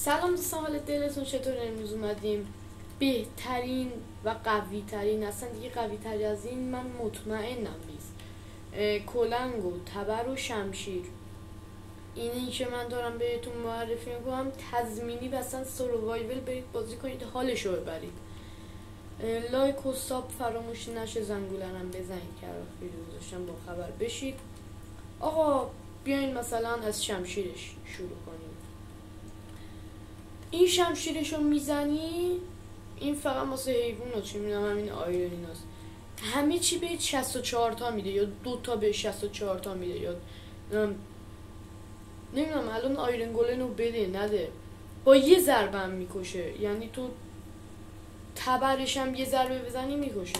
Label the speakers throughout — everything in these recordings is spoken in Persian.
Speaker 1: سلام دوستان، حال دلتون چطور؟ امروز اومدیم بهترین و قوی ترین، اصلا دیگه قوی تری از این من مطمئنم نیست، کلنگ و تبر و شمشیر. اینی که من دارم بهتون معرفی میکنم تضمینی و اصلا سروایول برید بازی کنید، حالشو ببرید. لایک و ساب فراموش نشه، زنگولرم بزنید که ویدیو گذاشتم با خبر بشید. آقا بیاین مثلا از شمشیرش شروع کنیم. این شمشیرش رو میزنی، این فقط واسه حیوان ها، چی میدونم همین آیرین هست، همه چی به 64 تا میده یا 2 تا به 64 تا میده یا نمیدونم. الان آیرن گولن رو بده نده با یه ضربه هم میکشه، یعنی تو تبرش هم یه ضربه بزنی میکشه.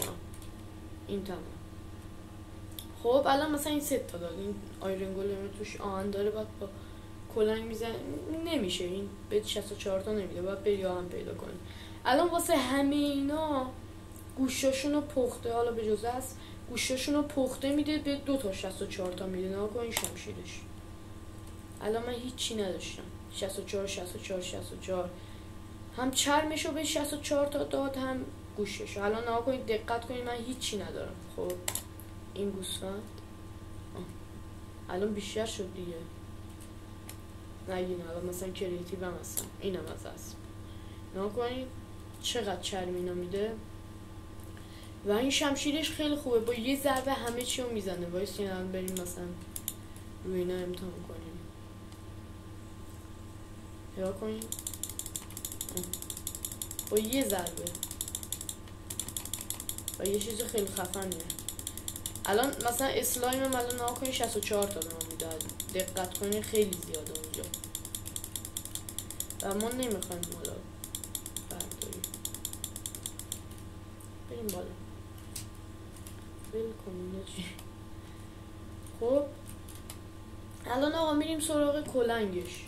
Speaker 1: این تمام. خب الان مثلا این 3 تا داد، این آیرن گولن رو توش آهن داره، باید با کلنگ میزنه نمیشه، این به 64 تا نمیده، باید بری آهن پیدا کنی. الان واسه همه اینا گوشاشون رو پخته، حالا به جزه هست گوشاشون رو پخته میده، به 2 تا 64 تا میده. نها کن این شمشیرش، الان من هیچی نداشتم، 64 64 64 هم چرمش رو به 64 تا داد هم گوشش. الان نها کنید، دقت کنید، من هیچی ندارم. خب این گوسفند الان بیشتر شد دیگه، نگین الان مثلا کریتیو هم هستم، اینم از هست. نها کنید چقدر چرم اینا میده و این شمشیرش خیلی خوبه، با یه ضربه همه چی رو میزنه. وایس الان بریم مثلا روی اینا امتحان کنیم. نگاه کنید با یه ضربه و یه چیز خیلی خفنیه. الان مثلا اسلایم هم الان نها کنید 64 تا به ما میده، دقت کنید خیلی زیاده اونجا و ما نمیخوایم بالا برداریم، بریم بالا کنیم چی. خب الان آقا میریم سراغ کلنگش.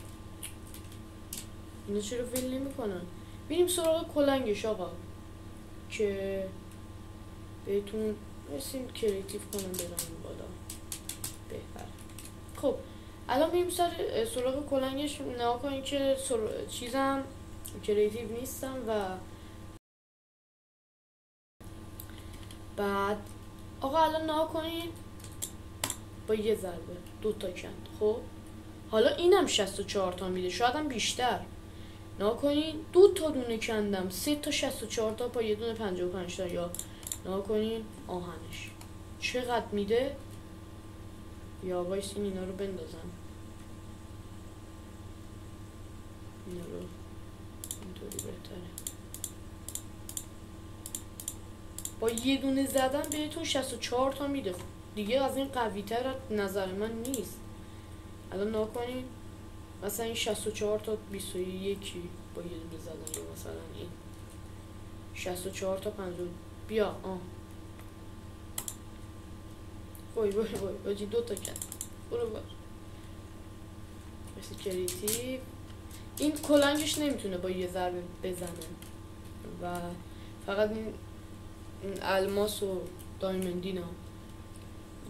Speaker 1: اینا چرا ول نمی کنن؟ میریم سراغ کلنگش آقا که بهتون رسیم کریتیو کنم برم بالا بهتر. خب الان میریم سراغ کلنگش. نها کنید که چیزم کریتیو نیستم و بعد آقا الان نها کنید با یه ضربه 2 تا کند. خب حالا اینم 64 تا میده، شاید هم بیشتر. نها کنید 2 تا دونه کندم، 3 تا 64 تا با یه دونه 55 تا. یا نها کنید آهنش چقدر میده. یا وایسین اینا رو بندازم، اینا رو اینطوری بهتره. با یه دونه زدن بهتون 64 تا میده دیگه، از این قوی تر نظر من نیست. الان نها کنید مثلا این 64 تا 21 با یه دونه زدن، یا مثلا این 64 تا 50. بیا وای باجی 2 تا کرد، برو باش. مثل کریتیو این کلنگش نمیتونه با یه ضربه بزنه و فقط این الماس و دایمندینا.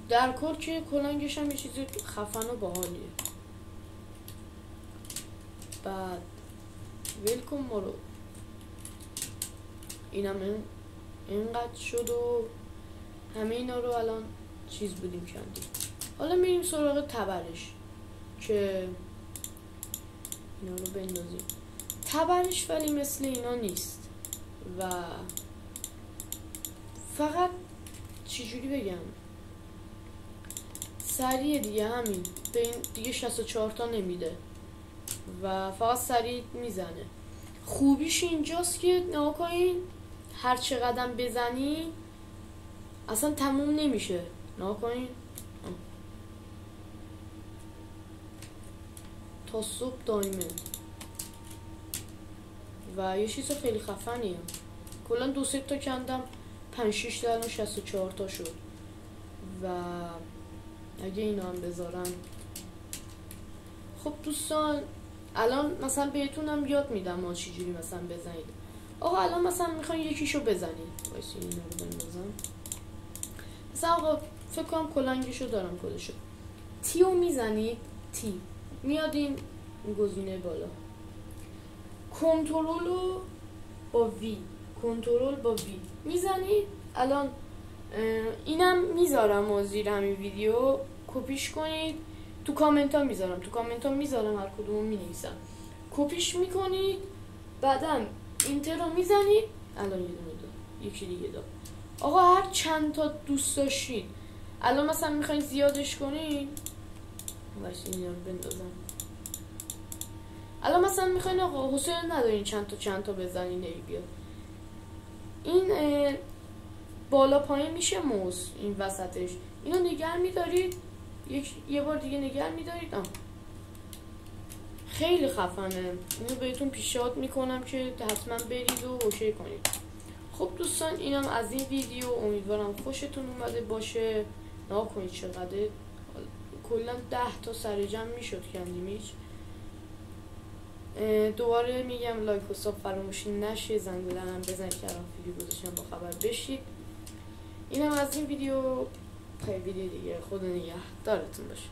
Speaker 1: در کل که کلنگش هم یه چیزی خفن و باحالیه. بعد ویلکوم ما رو اینم اینقدر شد و همه اینا رو الان چیز بودیم کندیم. حالا میریم سراغ تبرش که اینا رو بندازیم. تبرش ولی مثل اینا نیست و فقط چجوری بگم، سریع دیگه، همین به این دیگه 64 تا نمیده و فقط سریع میزنه. خوبیش اینجاست که نها کنین هر چقدر بزنی اصلا تموم نمیشه. نها کنین تا صبح دایمند و یه چیز خیلی خفنیه. کلا 2 3 تا کندم، 5 6 تا الان 64 تا شد و اگه اینا هم بذارن. خب دوستان الان مثلا بهتونم یاد میدم ما چجوری مثلا بزنید. آقا الان مثلا میخواین یکیشو بزنید، وایسی اینا رو بندازم. مثلا آقا فکر کنم کلنگشو دارم، کدشو تیو میزنید، تی میاد این گزینه بالا، کنترل رو با وی، کنترل با وی میزنید. الان اینم میذارم و زیر همین ویدیو کپیش کنید. تو کامنت ها میذارم هر کدومو مینویسم، کپیش میکنید. بعدم اینتر رو میزنید. الان یه دونه داد، یکی دیگه داد. آقا هر چند تا دوست داشتید، الان مثلا میخواین زیادش کنید، واسه اینا رو بندازم. الان مثلا میخواین آقا حوصله ندارین چند تا بزنین ای بیاد. این بالا پایین میشه موس، این وسطش اینو نگه میدارید، یه بار دیگه نگه میدارید. خیلی خفنه، اینو بهتون پیشنهاد میکنم که حتما برید و اوکی کنید. خب دوستان اینم از این ویدیو، امیدوارم خوشتون اومده باشه. نگاه کنید چقدر کلا 10 تا سر جمع میشد کندیمیش. دوباره میگم لایک و ساب فراموش نشه، زنگوله هم بزنید که الان ویدیو گذاشتم با خبر بشید. اینم از این ویدیو، تا ویدیو دیگه، خدا نگهدارتون باشه.